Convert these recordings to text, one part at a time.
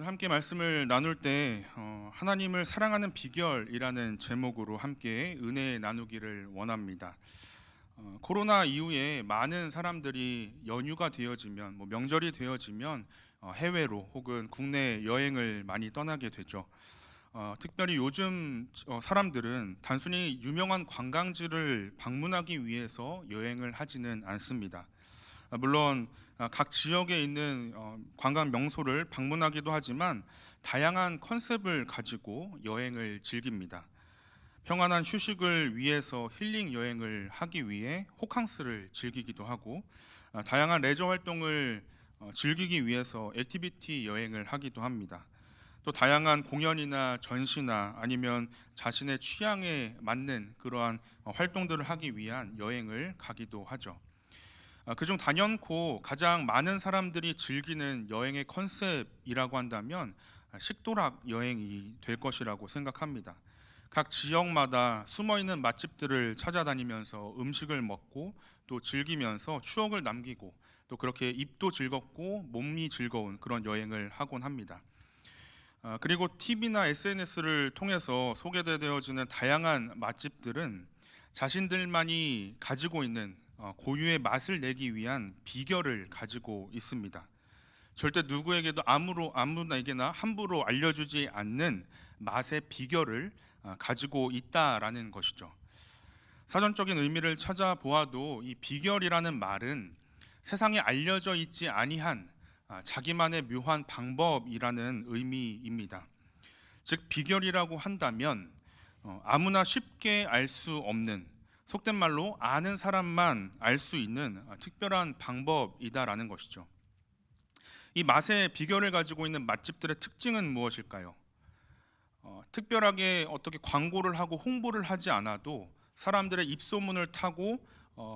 오늘 함께 말씀을 나눌 때 하나님을 사랑하는 비결이라는 제목으로 함께 은혜 나누기를 원합니다. 코로나 이후에 많은 사람들이 연휴가 되어지면 명절이 되어지면 해외로 혹은 국내 여행을 많이 떠나게 되죠. 특별히 요즘 사람들은 단순히 유명한 관광지를 방문하기 위해서 여행을 하지는 않습니다. 물론 각 지역에 있는 관광 명소를 방문하기도 하지만 다양한 컨셉을 가지고 여행을 즐깁니다. 평안한 휴식을 위해서 힐링 여행을 하기 위해 호캉스를 즐기기도 하고, 다양한 레저 활동을 즐기기 위해서 액티비티 여행을 하기도 합니다. 또 다양한 공연이나 전시나 아니면 자신의 취향에 맞는 그러한 활동들을 하기 위한 여행을 가기도 하죠. 그중 단연코 가장 많은 사람들이 즐기는 여행의 컨셉이라고 한다면 식도락 여행이 될 것이라고 생각합니다. 각 지역마다 숨어있는 맛집들을 찾아다니면서 음식을 먹고 또 즐기면서 추억을 남기고, 또 그렇게 입도 즐겁고 몸이 즐거운 그런 여행을 하곤 합니다. 그리고 TV나 SNS를 통해서 소개되어지는 다양한 맛집들은 자신들만이 가지고 있는 고유의 맛을 내기 위한 비결을 가지고 있습니다. 절대 누구에게도 아무나에게나 함부로 알려주지 않는 맛의 비결을 가지고 있다라는 것이죠. 사전적인 의미를 찾아보아도 이 비결이라는 말은 세상에 알려져 있지 아니한 자기만의 묘한 방법이라는 의미입니다. 즉 비결이라고 한다면 아무나 쉽게 알 수 없는, 속된 말로 아는 사람만 알 수 있는 특별한 방법이다라는 것이죠. 이 맛의 비결을 가지고 있는 맛집들의 특징은 무엇일까요? 특별하게 어떻게 광고를 하고 홍보를 하지 않아도 사람들의 입소문을 타고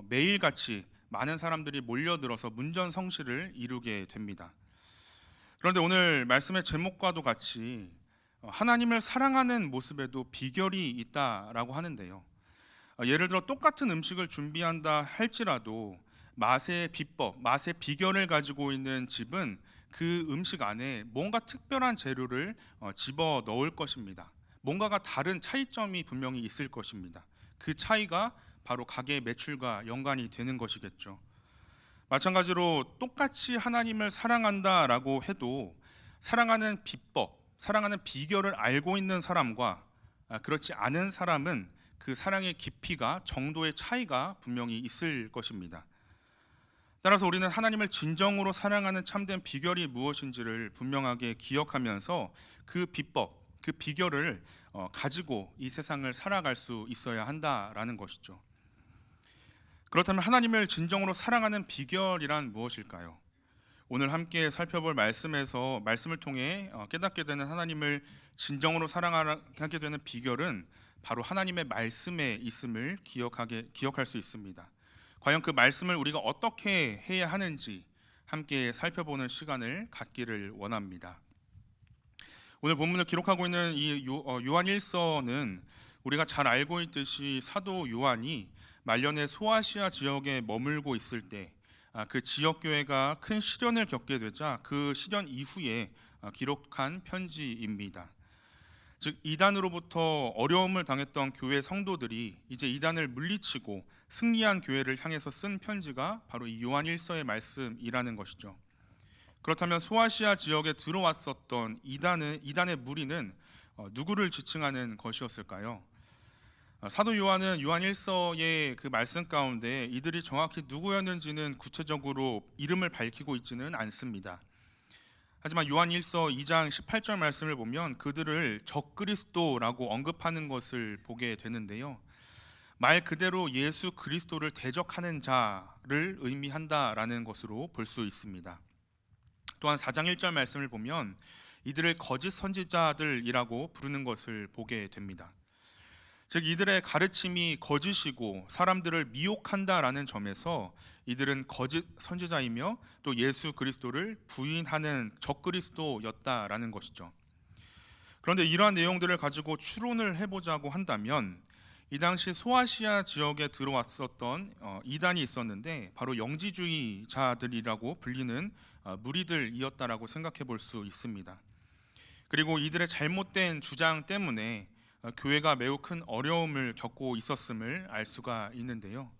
매일같이 많은 사람들이 몰려들어서 문전성시를 이루게 됩니다. 그런데 오늘 말씀의 제목과도 같이 하나님을 사랑하는 모습에도 비결이 있다라고 하는데요. 예를 들어 똑같은 음식을 준비한다 할지라도 맛의 비법, 맛의 비결을 가지고 있는 집은 그 음식 안에 뭔가 특별한 재료를 집어 넣을 것입니다. 뭔가가 다른 차이점이 분명히 있을 것입니다. 그 차이가 바로 가게 매출과 연관이 되는 것이겠죠. 마찬가지로 똑같이 하나님을 사랑한다라고 해도 사랑하는 비법, 사랑하는 비결을 알고 있는 사람과 그렇지 않은 사람은 그 사랑의 깊이가, 정도의 차이가 분명히 있을 것입니다. 따라서 우리는 하나님을 진정으로 사랑하는 참된 비결이 무엇인지를 분명하게 기억하면서 그 비법, 그 비결을 가지고 이 세상을 살아갈 수 있어야 한다라는 것이죠. 그렇다면 하나님을 진정으로 사랑하는 비결이란 무엇일까요? 오늘 함께 살펴볼 말씀에서 말씀을 통해 깨닫게 되는 하나님을 진정으로 사랑하게 되는 비결은 바로 하나님의 말씀에 있음을 기억할 수 있습니다. 과연 그 말씀을 우리가 어떻게 해야 하는지 함께 살펴보는 시간을 갖기를 원합니다. 오늘 본문을 기록하고 있는 이 요한 1서는 우리가 잘 알고 있듯이 사도 요한이 말년의 소아시아 지역에 머물고 있을 때 그 지역 교회가 큰 시련을 겪게 되자 그 시련 이후에 기록한 편지입니다. 즉 이단으로부터 어려움을 당했던 교회 성도들이 이제 이단을 물리치고 승리한 교회를 향해서 쓴 편지가 바로 이 요한 1서의 말씀이라는 것이죠. 그렇다면 소아시아 지역에 들어왔었던 이단의 무리는 누구를 지칭하는 것이었을까요? 사도 요한은 요한 1서의 그 말씀 가운데 이들이 정확히 누구였는지는 구체적으로 이름을 밝히고 있지는 않습니다. 하지만 요한 1서 2장 18절 말씀을 보면 그들을 적그리스도라고 언급하는 것을 보게 되는데요. 말 그대로 예수 그리스도를 대적하는 자를 의미한다라는 것으로 볼 수 있습니다. 또한 4장 1절 말씀을 보면 이들을 거짓 선지자들이라고 부르는 것을 보게 됩니다. 즉 이들의 가르침이 거짓이고 사람들을 미혹한다라는 점에서 이들은 거짓 선지자이며 또 예수 그리스도를 부인하는 적그리스도였다라는 것이죠. 그런데 이러한 내용들을 가지고 추론을 해보자고 한다면 이 당시 소아시아 지역에 들어왔었던 이단이 있었는데 바로 영지주의자들이라고 불리는 무리들이었다라고 생각해 볼 수 있습니다. 그리고 이들의 잘못된 주장 때문에 교회가 매우 큰 어려움을 겪고 있었음을 알 수가 있는데요.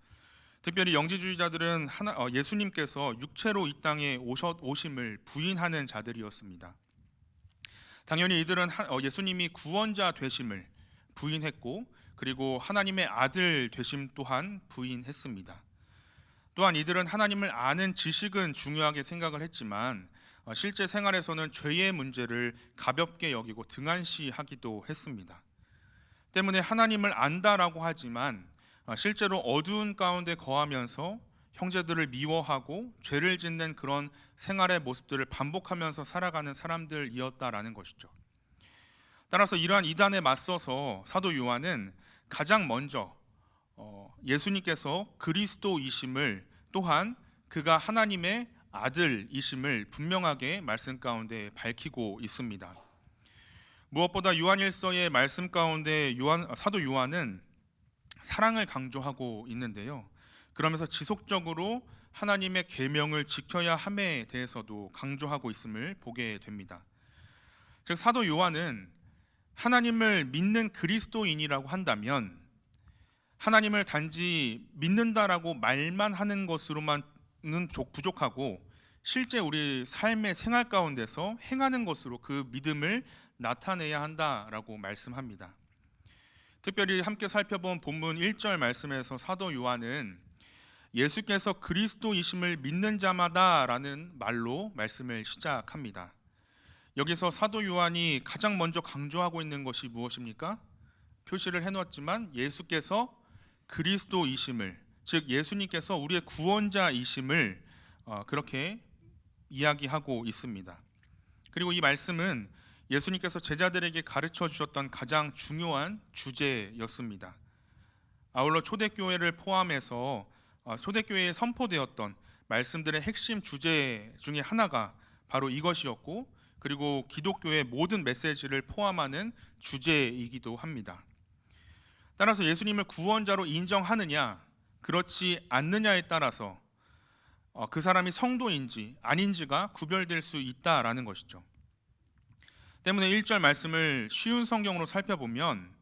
특별히 영지주의자들은 예수님께서 육체로 이 땅에 오심을 부인하는 자들이었습니다. 당연히 이들은 예수님이 구원자 되심을 부인했고, 그리고 하나님의 아들 되심 또한 부인했습니다. 또한 이들은 하나님을 아는 지식은 중요하게 생각을 했지만 실제 생활에서는 죄의 문제를 가볍게 여기고 등한시하기도 했습니다. 때문에 하나님을 안다라고 하지만 실제로 어두운 가운데 거하면서 형제들을 미워하고 죄를 짓는 그런 생활의 모습들을 반복하면서 살아가는 사람들이었다라는 것이죠. 따라서 이러한 이단에 맞서서 사도 요한은 가장 먼저 예수님께서 그리스도이심을, 또한 그가 하나님의 아들이심을 분명하게 말씀 가운데 밝히고 있습니다. 무엇보다 요한일서의 말씀 가운데 사도 요한은 사랑을 강조하고 있는데요. 그러면서 지속적으로 하나님의 계명을 지켜야 함에 대해서도 강조하고 있음을 보게 됩니다. 즉 사도 요한은 하나님을 믿는 그리스도인이라고 한다면 하나님을 단지 믿는다라고 말만 하는 것으로만은 부족하고 실제 우리 삶의 생활 가운데서 행하는 것으로 그 믿음을 나타내야 한다라고 말씀합니다. 특별히 함께 살펴본 본문 1절 말씀에서 사도 요한은 예수께서 그리스도이심을 믿는 자마다라는 말로 말씀을 시작합니다. 여기서 사도 요한이 가장 먼저 강조하고 있는 것이 무엇입니까? 표시를 해놓았지만 예수께서 그리스도이심을, 즉 예수님께서 우리의 구원자이심을 그렇게 이야기하고 있습니다. 그리고 이 말씀은 예수님께서 제자들에게 가르쳐 주셨던 가장 중요한 주제였습니다. 아울러 초대교회를 포함해서 초대교회에 선포되었던 말씀들의 핵심 주제 중에 하나가 바로 이것이었고, 그리고 기독교의 모든 메시지를 포함하는 주제이기도 합니다. 따라서 예수님을 구원자로 인정하느냐 그렇지 않느냐에 따라서 그 사람이 성도인지 아닌지가 구별될 수 있다라는 것이죠. 때문에 1절 말씀을 쉬운 성경으로 살펴보면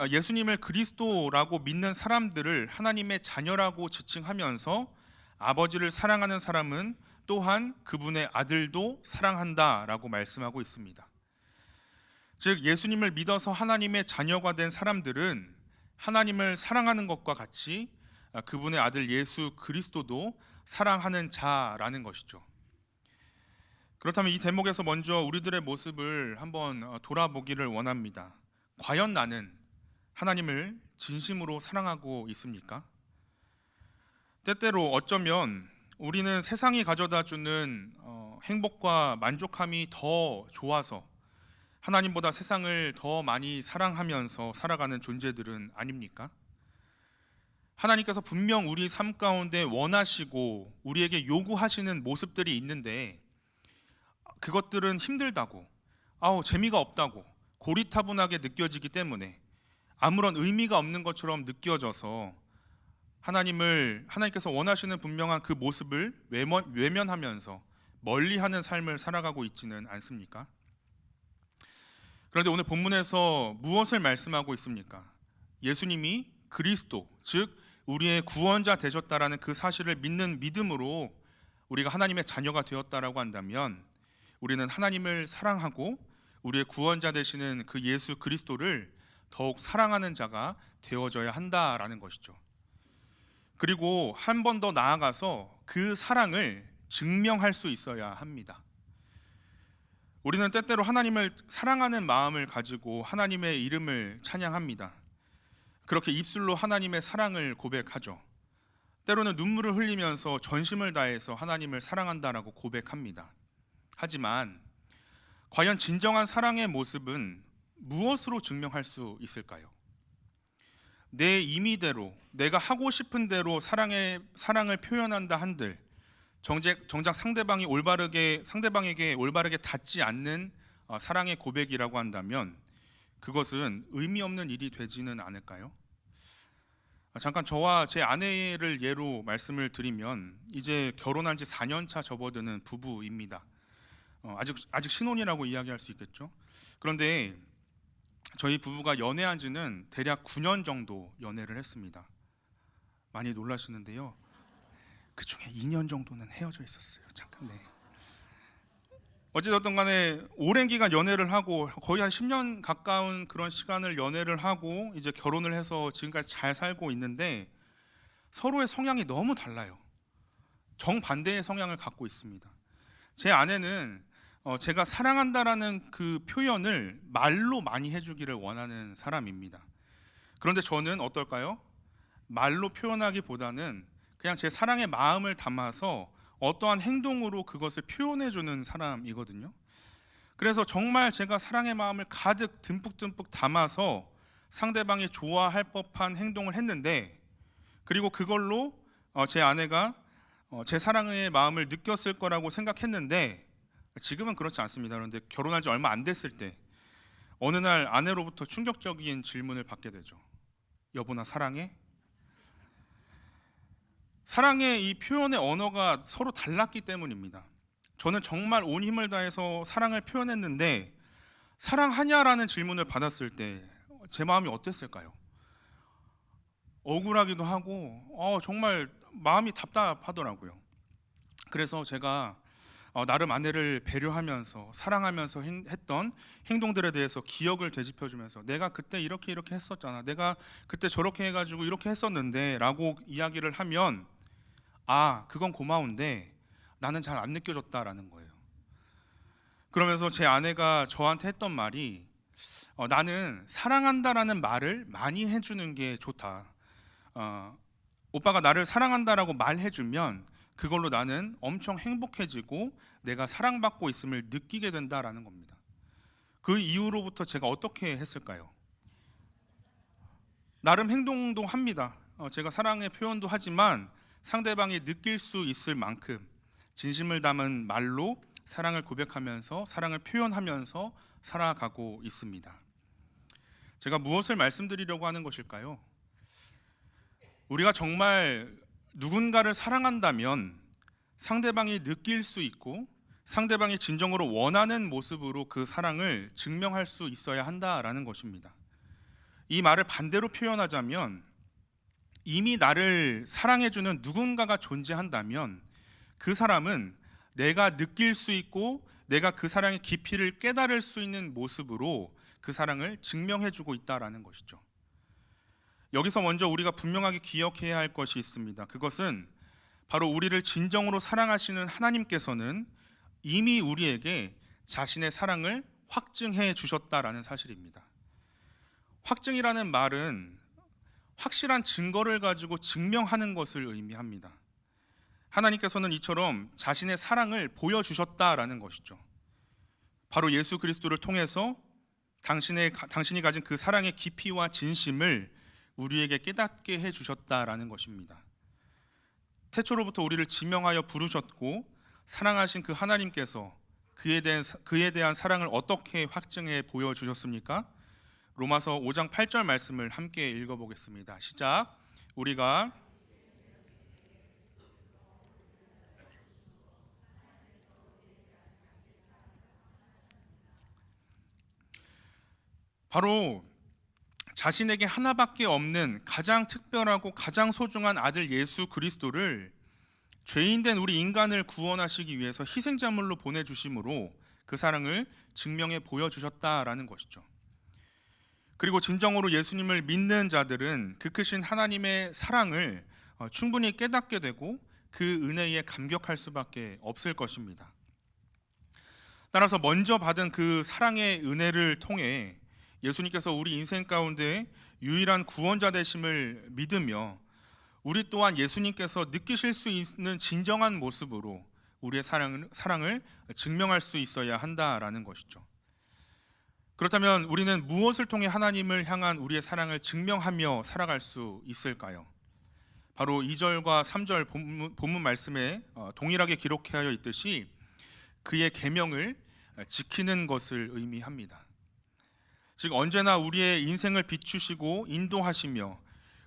예수님을 그리스도라고 믿는 사람들을 하나님의 자녀라고 지칭하면서 아버지를 사랑하는 사람은 또한 그분의 아들도 사랑한다라고 말씀하고 있습니다. 즉 예수님을 믿어서 하나님의 자녀가 된 사람들은 하나님을 사랑하는 것과 같이 그분의 아들 예수 그리스도도 사랑하는 자라는 것이죠. 그렇다면 이 대목에서 먼저 우리들의 모습을 한번 돌아보기를 원합니다. 과연 나는 하나님을 진심으로 사랑하고 있습니까? 때때로 어쩌면 우리는 세상이 가져다주는 행복과 만족함이 더 좋아서 하나님보다 세상을 더 많이 사랑하면서 살아가는 존재들은 아닙니까? 하나님께서 분명 우리 삶 가운데 원하시고 우리에게 요구하시는 모습들이 있는데 그것들은 힘들다고, 재미가 없다고, 고리타분하게 느껴지기 때문에 아무런 의미가 없는 것처럼 느껴져서 하나님께서 원하시는 분명한 그 모습을 외면하면서 멀리하는 삶을 살아가고 있지는 않습니까? 그런데 오늘 본문에서 무엇을 말씀하고 있습니까? 예수님이 그리스도, 즉 우리의 구원자 되셨다라는 그 사실을 믿는 믿음으로 우리가 하나님의 자녀가 되었다라고 한다면 우리는 하나님을 사랑하고 우리의 구원자 되시는 그 예수 그리스도를 더욱 사랑하는 자가 되어져야 한다라는 것이죠. 그리고 한 번 더 나아가서 그 사랑을 증명할 수 있어야 합니다. 우리는 때때로 하나님을 사랑하는 마음을 가지고 하나님의 이름을 찬양합니다. 그렇게 입술로 하나님의 사랑을 고백하죠. 때로는 눈물을 흘리면서 전심을 다해서 하나님을 사랑한다라고 고백합니다. 하지만 과연 진정한 사랑의 모습은 무엇으로 증명할 수 있을까요? 내 임의대로, 내가 하고 싶은 대로 사랑을 표현한다 한들 정작 상대방에게 올바르게 닿지 않는 사랑의 고백이라고 한다면 그것은 의미 없는 일이 되지는 않을까요? 잠깐 저와 제 아내를 예로 말씀을 드리면 이제 결혼한 지 4년 차 접어드는 부부입니다. 아직 신혼이라고 이야기할 수 있겠죠. 그런데 저희 부부가 연애한 지는 대략 9년 정도 연애를 했습니다. 많이 놀라시는데요. 그 중에 2년 정도는 헤어져 있었어요. 잠깐. 네. 어찌됐든 간에 오랜 기간 연애를 하고 거의 한 10년 가까운 그런 시간을 연애를 하고 이제 결혼을 해서 지금까지 잘 살고 있는데 서로의 성향이 너무 달라요. 정반대의 성향을 갖고 있습니다. 제 아내는 제가 사랑한다라는 그 표현을 말로 많이 해주기를 원하는 사람입니다. 그런데 저는 어떨까요? 말로 표현하기보다는 그냥 제 사랑의 마음을 담아서 어떠한 행동으로 그것을 표현해주는 사람이거든요. 그래서 정말 제가 사랑의 마음을 가득 듬뿍듬뿍 담아서 상대방이 좋아할 법한 행동을 했는데, 그리고 그걸로 제 아내가 제 사랑의 마음을 느꼈을 거라고 생각했는데, 지금은 그렇지 않습니다. 그런데 결혼한 지 얼마 안 됐을 때 어느 날 아내로부터 충격적인 질문을 받게 되죠. 여보, 나 사랑해? 사랑의 이 표현의 언어가 서로 달랐기 때문입니다. 저는 정말 온 힘을 다해서 사랑을 표현했는데 사랑하냐라는 질문을 받았을 때 제 마음이 어땠을까요? 억울하기도 하고 정말 마음이 답답하더라고요. 그래서 제가 나름 아내를 배려하면서 사랑하면서 했던 행동들에 대해서 기억을 되짚어주면서 내가 그때 이렇게 했었잖아, 내가 그때 저렇게 해가지고 이렇게 했었는데 라고 이야기를 하면 그건 고마운데 나는 잘 안 느껴졌다라는 거예요. 그러면서 제 아내가 저한테 했던 말이 나는 사랑한다라는 말을 많이 해주는 게 좋다. 오빠가 나를 사랑한다라고 말해주면 그걸로 나는 엄청 행복해지고 내가 사랑받고 있음을 느끼게 된다라는 겁니다. 그 이후로부터 제가 어떻게 했을까요? 나름 행동도 합니다. 제가 사랑의 표현도 하지만 상대방이 느낄 수 있을 만큼 진심을 담은 말로 사랑을 고백하면서 사랑을 표현하면서 살아가고 있습니다. 제가 무엇을 말씀드리려고 하는 것일까요? 우리가 정말 누군가를 사랑한다면 상대방이 느낄 수 있고 상대방이 진정으로 원하는 모습으로 그 사랑을 증명할 수 있어야 한다라는 것입니다. 이 말을 반대로 표현하자면 이미 나를 사랑해주는 누군가가 존재한다면 그 사람은 내가 느낄 수 있고 내가 그 사랑의 깊이를 깨달을 수 있는 모습으로 그 사랑을 증명해주고 있다라는 것이죠. 여기서 먼저 우리가 분명하게 기억해야 할 것이 있습니다. 그것은 바로 우리를 진정으로 사랑하시는 하나님께서는 이미 우리에게 자신의 사랑을 확증해 주셨다라는 사실입니다. 확증이라는 말은 확실한 증거를 가지고 증명하는 것을 의미합니다. 하나님께서는 이처럼 자신의 사랑을 보여주셨다라는 것이죠. 바로 예수 그리스도를 통해서 당신이 가진 그 사랑의 깊이와 진심을 우리에게 깨닫게 해주셨다라는 것입니다. 태초로부터 우리를 지명하여 부르셨고 사랑하신 그 하나님께서 그에 대한 사랑을 어떻게 확증해 보여주셨습니까? 로마서 5장 8절 말씀을 함께 읽어보겠습니다. 시작. 우리가 바로 자신에게 하나밖에 없는 가장 특별하고 가장 소중한 아들 예수 그리스도를 죄인된 우리 인간을 구원하시기 위해서 희생자물로 보내주심으로 그 사랑을 증명해 보여주셨다라는 것이죠. 그리고 진정으로 예수님을 믿는 자들은 그 크신 하나님의 사랑을 충분히 깨닫게 되고 그 은혜에 감격할 수밖에 없을 것입니다. 따라서 먼저 받은 그 사랑의 은혜를 통해 예수님께서 우리 인생 가운데 유일한 구원자 되심을 믿으며 우리 또한 예수님께서 느끼실 수 있는 진정한 모습으로 우리의 사랑을 증명할 수 있어야 한다라는 것이죠. 그렇다면 우리는 무엇을 통해 하나님을 향한 우리의 사랑을 증명하며 살아갈 수 있을까요? 바로 2절과 3절 본문 말씀에 동일하게 기록하여 있듯이 그의 계명을 지키는 것을 의미합니다. 즉 언제나 우리의 인생을 비추시고 인도하시며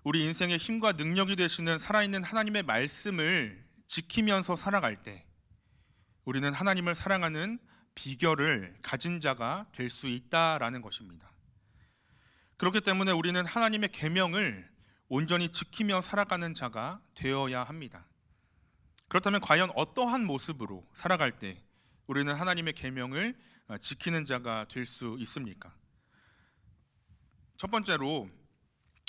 우리 인생의 힘과 능력이 되시는 살아있는 하나님의 말씀을 지키면서 살아갈 때 우리는 하나님을 사랑하는 비결을 가진 자가 될 수 있다라는 것입니다. 그렇기 때문에 우리는 하나님의 계명을 온전히 지키며 살아가는 자가 되어야 합니다. 그렇다면 과연 어떠한 모습으로 살아갈 때 우리는 하나님의 계명을 지키는 자가 될 수 있습니까? 첫 번째로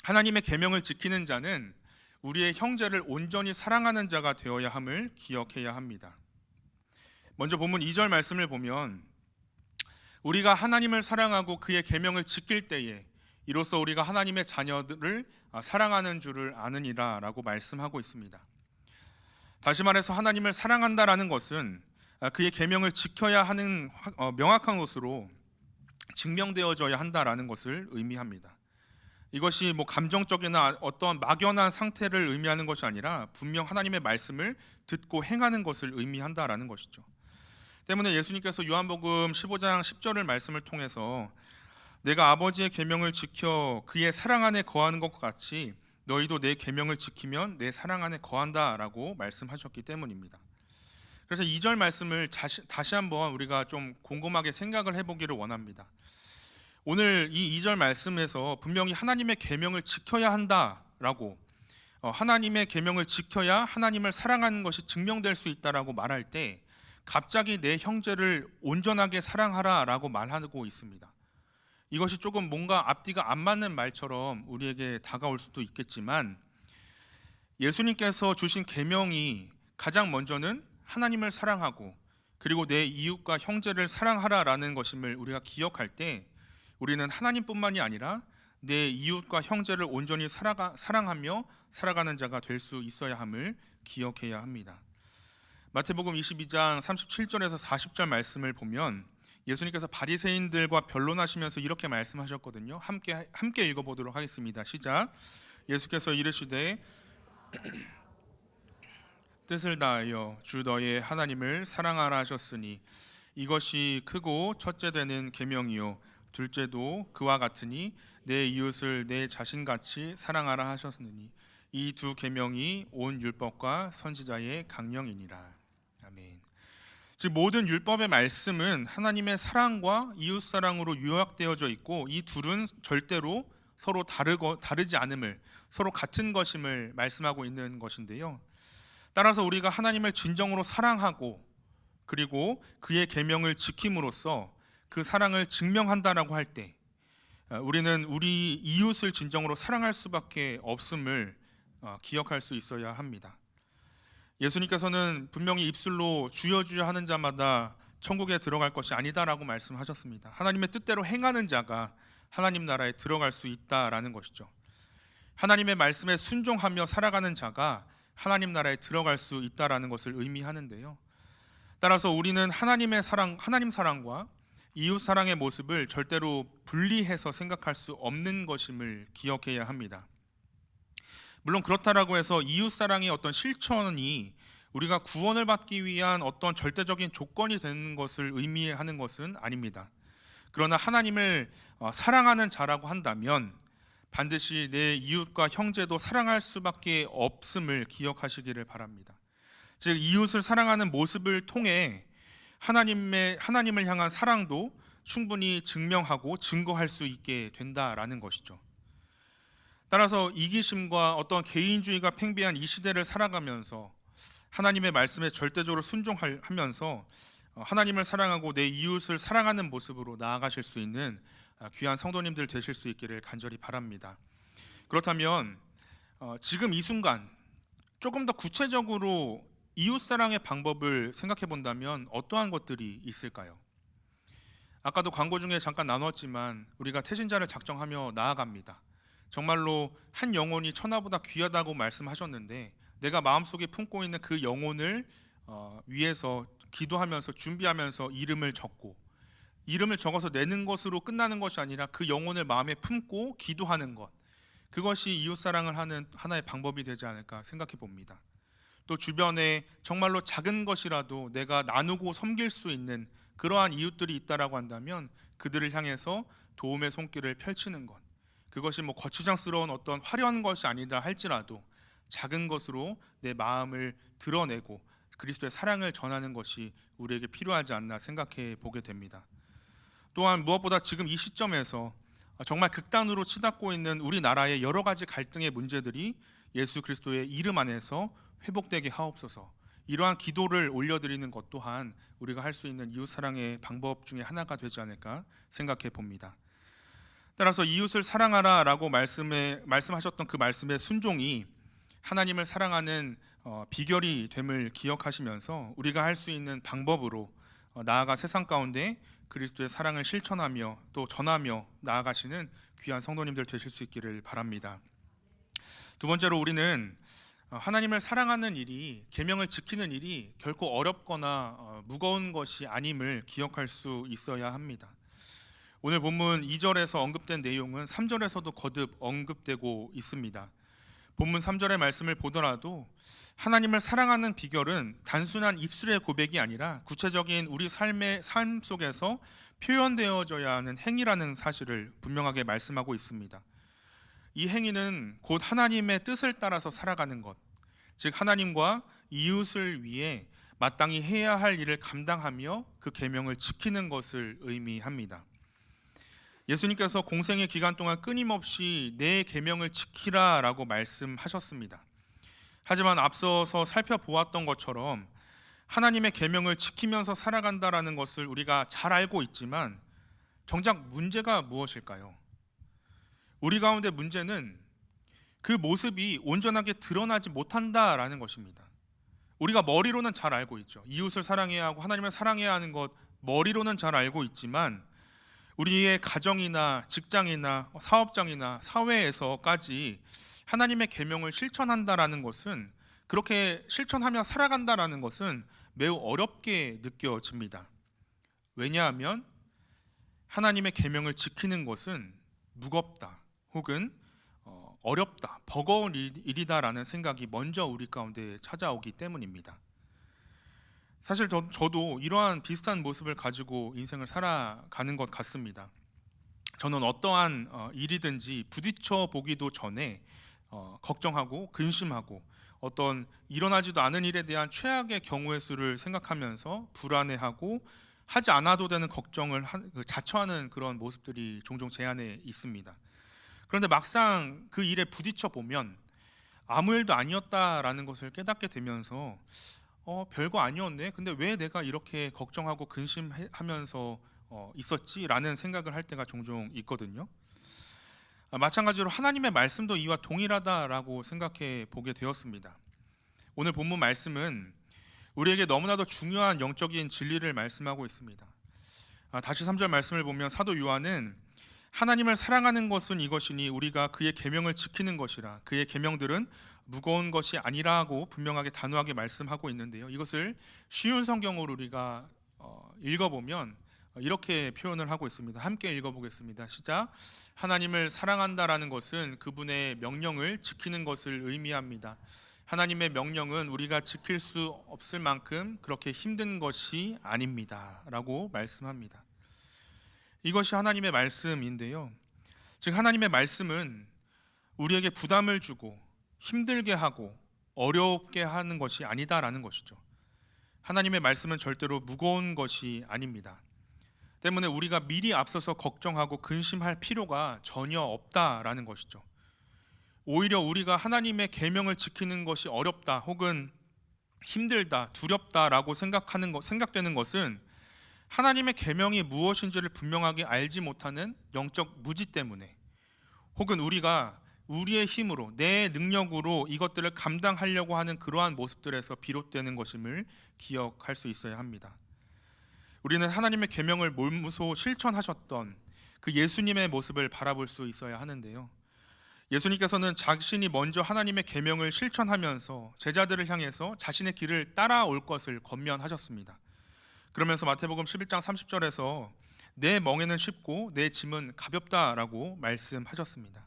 하나님의 계명을 지키는 자는 우리의 형제를 온전히 사랑하는 자가 되어야 함을 기억해야 합니다. 먼저 본문 2절 말씀을 보면 우리가 하나님을 사랑하고 그의 계명을 지킬 때에 이로써 우리가 하나님의 자녀들을 사랑하는 줄을 아느니라 라고 말씀하고 있습니다. 다시 말해서 하나님을 사랑한다라는 것은 그의 계명을 지켜야 하는 명확한 것으로 증명되어져야 한다라는 것을 의미합니다. 이것이 감정적이나 어떤 막연한 상태를 의미하는 것이 아니라 분명 하나님의 말씀을 듣고 행하는 것을 의미한다라는 것이죠. 때문에 예수님께서 요한복음 15장 10절을 말씀을 통해서 내가 아버지의 계명을 지켜 그의 사랑 안에 거하는 것과 같이 너희도 내 계명을 지키면 내 사랑 안에 거한다라고 말씀하셨기 때문입니다. 그래서 2절 말씀을 다시 한번 우리가 좀 곰곰하게 생각을 해보기를 원합니다. 오늘 이 2절 말씀에서 분명히 하나님의 계명을 지켜야 한다라고 하나님의 계명을 지켜야 하나님을 사랑하는 것이 증명될 수 있다라고 말할 때 갑자기 내 형제를 온전하게 사랑하라라고 말하고 있습니다. 이것이 조금 뭔가 앞뒤가 안 맞는 말처럼 우리에게 다가올 수도 있겠지만 예수님께서 주신 계명이 가장 먼저는 하나님을 사랑하고 그리고 내 이웃과 형제를 사랑하라라는 것임을 우리가 기억할 때 우리는 하나님뿐만이 아니라 내 이웃과 형제를 온전히 사랑하며 살아가는 자가 될 수 있어야 함을 기억해야 합니다. 마태복음 22장 37절에서 40절 말씀을 보면 예수님께서 바리새인들과 변론하시면서 이렇게 말씀하셨거든요. 함께 읽어보도록 하겠습니다. 시작. 예수께서 이르시되 뜻을 다하여 주 너의 하나님을 사랑하라 하셨으니 이것이 크고 첫째 되는 계명이요 둘째도 그와 같으니 내 이웃을 내 자신같이 사랑하라 하셨으니 이 두 계명이 온 율법과 선지자의 강령이니라. 아멘. 즉 모든 율법의 말씀은 하나님의 사랑과 이웃 사랑으로 요약되어져 있고 이 둘은 절대로 서로 다르지 않음을, 서로 같은 것임을 말씀하고 있는 것인데요. 따라서 우리가 하나님을 진정으로 사랑하고 그리고 그의 계명을 지킴으로써 그 사랑을 증명한다라고 할 때 우리는 우리 이웃을 진정으로 사랑할 수밖에 없음을 기억할 수 있어야 합니다. 예수님께서는 분명히 입술로 주여 주여 하는 자마다 천국에 들어갈 것이 아니다라고 말씀하셨습니다. 하나님의 뜻대로 행하는 자가 하나님 나라에 들어갈 수 있다라는 것이죠. 하나님의 말씀에 순종하며 살아가는 자가 하나님 나라에 들어갈 수 있다라는 것을 의미하는데요. 따라서 우리는 하나님 사랑과 이웃 사랑의 모습을 절대로 분리해서 생각할 수 없는 것임을 기억해야 합니다. 물론 그렇다라고 해서 이웃 사랑의 어떤 실천이 우리가 구원을 받기 위한 어떤 절대적인 조건이 되는 것을 의미하는 것은 아닙니다. 그러나 하나님을 사랑하는 자라고 한다면 반드시 내 이웃과 형제도 사랑할 수밖에 없음을 기억하시기를 바랍니다. 즉 이웃을 사랑하는 모습을 통해 하나님을 향한 사랑도 충분히 증명하고 증거할 수 있게 된다라는 것이죠. 따라서 이기심과 어떤 개인주의가 팽배한 이 시대를 살아가면서 하나님의 말씀에 절대적으로 순종하면서 하나님을 사랑하고 내 이웃을 사랑하는 모습으로 나아가실 수 있는 귀한 성도님들 되실 수 있기를 간절히 바랍니다. 그렇다면 지금 이 순간 조금 더 구체적으로 이웃 사랑의 방법을 생각해 본다면 어떠한 것들이 있을까요? 아까도 광고 중에 잠깐 나눴지만 우리가 태신자를 작정하며 나아갑니다. 정말로 한 영혼이 천하보다 귀하다고 말씀하셨는데 내가 마음속에 품고 있는 그 영혼을 위해서 기도하면서 준비하면서 이름을 적어서 내는 것으로 끝나는 것이 아니라 그 영혼을 마음에 품고 기도하는 것, 그것이 이웃사랑을 하는 하나의 방법이 되지 않을까 생각해 봅니다. 또 주변에 정말로 작은 것이라도 내가 나누고 섬길 수 있는 그러한 이웃들이 있다라고 한다면 그들을 향해서 도움의 손길을 펼치는 것, 그것이 거추장스러운 어떤 화려한 것이 아니다 할지라도 작은 것으로 내 마음을 드러내고 그리스도의 사랑을 전하는 것이 우리에게 필요하지 않나 생각해 보게 됩니다. 또한 무엇보다 지금 이 시점에서 정말 극단으로 치닫고 있는 우리나라의 여러 가지 갈등의 문제들이 예수 그리스도의 이름 안에서 회복되게 하옵소서. 이러한 기도를 올려드리는 것 또한 우리가 할 수 있는 이웃 사랑의 방법 중에 하나가 되지 않을까 생각해 봅니다. 따라서 이웃을 사랑하라라고 말씀하셨던 그 말씀의 순종이 하나님을 사랑하는 비결이 됨을 기억하시면서 우리가 할 수 있는 방법으로 나아가 세상 가운데 그리스도의 사랑을 실천하며 또 전하며 나아가시는 귀한 성도님들 되실 수 있기를 바랍니다. 두 번째로 우리는 하나님을 사랑하는 일이, 계명을 지키는 일이 결코 어렵거나 무거운 것이 아님을 기억할 수 있어야 합니다. 오늘 본문 2절에서 언급된 내용은 3절에서도 거듭 언급되고 있습니다. 본문 3절의 말씀을 보더라도 하나님을 사랑하는 비결은 단순한 입술의 고백이 아니라 구체적인 우리 삶 속에서 표현되어져야 하는 행위라는 사실을 분명하게 말씀하고 있습니다. 이 행위는 곧 하나님의 뜻을 따라서 살아가는 것, 즉 하나님과 이웃을 위해 마땅히 해야 할 일을 감당하며 그 계명을 지키는 것을 의미합니다. 예수님께서 공생의 기간 동안 끊임없이 내 계명을 지키라라고 말씀하셨습니다. 하지만 앞서서 살펴보았던 것처럼 하나님의 계명을 지키면서 살아간다라는 것을 우리가 잘 알고 있지만 정작 문제가 무엇일까요? 우리 가운데 문제는 그 모습이 온전하게 드러나지 못한다라는 것입니다. 우리가 머리로는 잘 알고 있죠. 이웃을 사랑해야 하고 하나님을 사랑해야 하는 것 머리로는 잘 알고 있지만 우리의 가정이나 직장이나 사업장이나 사회에서까지 하나님의 계명을 실천한다라는 것은, 그렇게 실천하며 살아간다라는 것은 매우 어렵게 느껴집니다. 왜냐하면 하나님의 계명을 지키는 것은 무겁다 혹은 어렵다, 버거운 일이다라는 생각이 먼저 우리 가운데 찾아오기 때문입니다. 사실 저도 이러한 비슷한 모습을 가지고 인생을 살아가는 것 같습니다. 저는 어떠한 일이든지 부딪혀 보기도 전에 걱정하고 근심하고 어떤 일어나지도 않은 일에 대한 최악의 경우의 수를 생각하면서 불안해하고 하지 않아도 되는 걱정을 자처하는 그런 모습들이 종종 제 안에 있습니다. 그런데 막상 그 일에 부딪혀 보면 아무 일도 아니었다라는 것을 깨닫게 되면서 별거 아니었네. 근데 왜 내가 이렇게 걱정하고 근심하면서 있었지라는 생각을 할 때가 종종 있거든요. 마찬가지로 하나님의 말씀도 이와 동일하다라고 생각해 보게 되었습니다. 오늘 본문 말씀은 우리에게 너무나도 중요한 영적인 진리를 말씀하고 있습니다. 다시 3절 말씀을 보면 사도 요한은 하나님을 사랑하는 것은 이것이니 우리가 그의 계명을 지키는 것이라, 그의 계명들은 무거운 것이 아니라고 분명하게 단호하게 말씀하고 있는데요. 이것을 쉬운 성경으로 우리가 읽어보면 이렇게 표현을 하고 있습니다. 함께 읽어보겠습니다. 시작. 하나님을 사랑한다라는 것은 그분의 명령을 지키는 것을 의미합니다. 하나님의 명령은 우리가 지킬 수 없을 만큼 그렇게 힘든 것이 아닙니다 라고 말씀합니다. 이것이 하나님의 말씀인데요, 즉 하나님의 말씀은 우리에게 부담을 주고 힘들게 하고 어렵게 하는 것이 아니다라는 것이죠. 하나님의 말씀은 절대로 무거운 것이 아닙니다. 때문에 우리가 미리 앞서서 걱정하고 근심할 필요가 전혀 없다라는 것이죠. 오히려 우리가 하나님의 계명을 지키는 것이 어렵다 혹은 힘들다, 두렵다라고 생각되는 것은 하나님의 계명이 무엇인지를 분명하게 알지 못하는 영적 무지 때문에, 혹은 우리가 우리의 힘으로 내 능력으로 이것들을 감당하려고 하는 그러한 모습들에서 비롯되는 것임을 기억할 수 있어야 합니다. 우리는 하나님의 계명을 몸소 실천하셨던 그 예수님의 모습을 바라볼 수 있어야 하는데요, 예수님께서는 자신이 먼저 하나님의 계명을 실천하면서 제자들을 향해서 자신의 길을 따라올 것을 권면하셨습니다. 그러면서 마태복음 11장 30절에서 내 멍에는 쉽고 내 짐은 가볍다라고 말씀하셨습니다.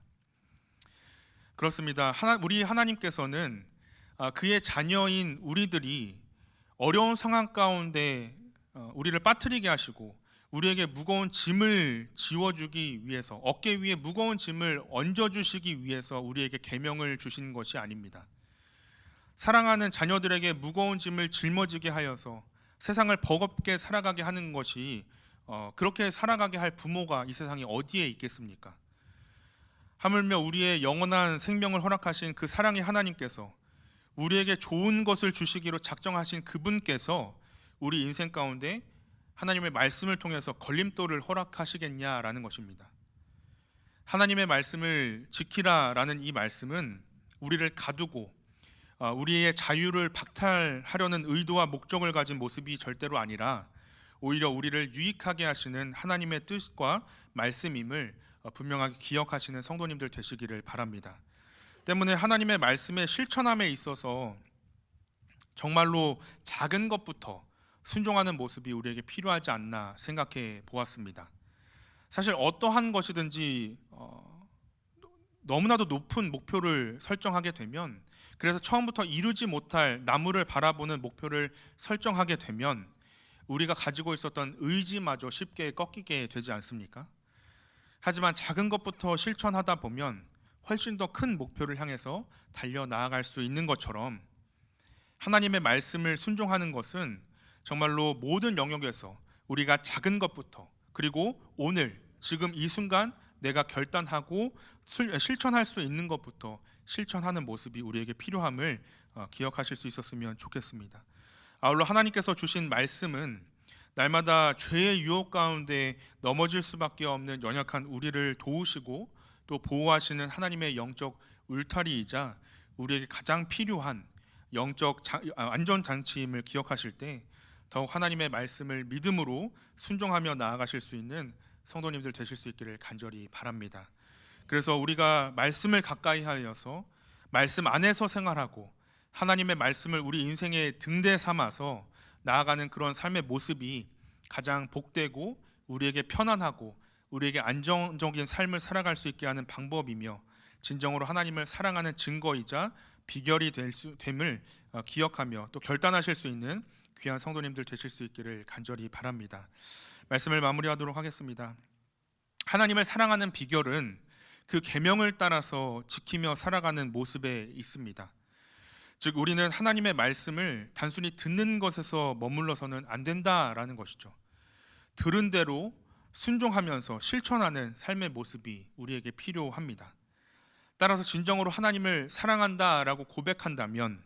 그렇습니다. 우리 하나님께서는 그의 자녀인 우리들이 어려운 상황 가운데 우리를 빠뜨리게 하시고 우리에게 무거운 짐을 지워주기 위해서, 어깨 위에 무거운 짐을 얹어주시기 위해서 우리에게 계명을 주신 것이 아닙니다. 사랑하는 자녀들에게 무거운 짐을 짊어지게 하여서 세상을 버겁게 살아가게 하는 것이 그렇게 살아가게 할 부모가 이 세상에 어디에 있겠습니까? 하물며 우리의 영원한 생명을 허락하신 그 사랑의 하나님께서 우리에게 좋은 것을 주시기로 작정하신 그분께서 우리 인생 가운데 하나님의 말씀을 통해서 걸림돌을 허락하시겠냐라는 것입니다. 하나님의 말씀을 지키라라는 이 말씀은 우리를 가두고 우리의 자유를 박탈하려는 의도와 목적을 가진 모습이 절대로 아니라 오히려 우리를 유익하게 하시는 하나님의 뜻과 말씀임을 분명하게 기억하시는 성도님들 되시기를 바랍니다. 때문에 하나님의 말씀의 실천함에 있어서 정말로 작은 것부터 순종하는 모습이 우리에게 필요하지 않나 생각해 보았습니다. 사실 어떠한 것이든지 너무나도 높은 목표를 설정하게 되면, 그래서 처음부터 이루지 못할 나무를 바라보는 목표를 설정하게 되면 우리가 가지고 있었던 의지마저 쉽게 꺾이게 되지 않습니까? 하지만 작은 것부터 실천하다 보면 훨씬 더 큰 목표를 향해서 달려 나아갈 수 있는 것처럼, 하나님의 말씀을 순종하는 것은 정말로 모든 영역에서 우리가 작은 것부터, 그리고 오늘 지금 이 순간 내가 결단하고 실천할 수 있는 것부터 실천하는 모습이 우리에게 필요함을 기억하실 수 있었으면 좋겠습니다. 아울러 하나님께서 주신 말씀은 날마다 죄의 유혹 가운데 넘어질 수밖에 없는 연약한 우리를 도우시고 또 보호하시는 하나님의 영적 울타리이자 우리에게 가장 필요한 영적 안전장치임을 기억하실 때 더욱 하나님의 말씀을 믿음으로 순종하며 나아가실 수 있는 성도님들 되실 수 있기를 간절히 바랍니다. 그래서 우리가 말씀을 가까이 하여서 말씀 안에서 생활하고 하나님의 말씀을 우리 인생의 등대 삼아서 나아가는 그런 삶의 모습이 가장 복되고 우리에게 편안하고 우리에게 안정적인 삶을 살아갈 수 있게 하는 방법이며 진정으로 하나님을 사랑하는 증거이자 비결이 됨을 기억하며 또 결단하실 수 있는 귀한 성도님들 되실 수 있기를 간절히 바랍니다. 말씀을 마무리하도록 하겠습니다. 하나님을 사랑하는 비결은 그 계명을 따라서 지키며 살아가는 모습에 있습니다. 즉 우리는 하나님의 말씀을 단순히 듣는 것에서 머물러서는 안 된다라는 것이죠. 들은 대로 순종하면서 실천하는 삶의 모습이 우리에게 필요합니다. 따라서 진정으로 하나님을 사랑한다라고 고백한다면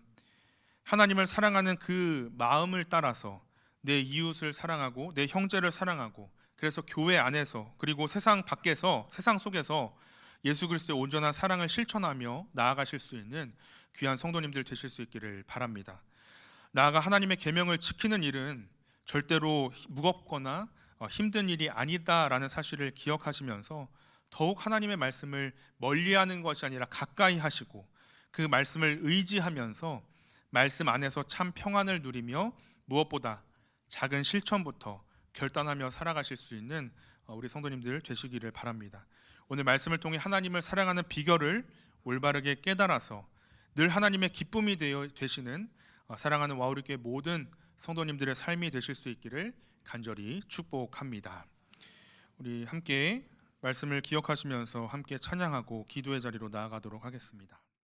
하나님을 사랑하는 그 마음을 따라서 내 이웃을 사랑하고 내 형제를 사랑하고, 그래서 교회 안에서 그리고 세상 밖에서, 세상 속에서 예수 그리스도의 온전한 사랑을 실천하며 나아가실 수 있는 귀한 성도님들 되실 수 있기를 바랍니다. 나아가 하나님의 계명을 지키는 일은 절대로 무겁거나 힘든 일이 아니다라는 사실을 기억하시면서 더욱 하나님의 말씀을 멀리하는 것이 아니라 가까이 하시고 그 말씀을 의지하면서 말씀 안에서 참 평안을 누리며 무엇보다 작은 실천부터 결단하며 살아가실 수 있는 우리 성도님들 되시기를 바랍니다. 오늘 말씀을 통해 하나님을 사랑하는 비결을 올바르게 깨달아서 늘 하나님의 기쁨이 되시는 사랑하는 와우리교회 모든 성도님들의 삶이 되실 수 있기를 간절히 축복합니다. 우리 함께 말씀을 기억하시면서 함께 찬양하고 기도의 자리로 나아가도록 하겠습니다.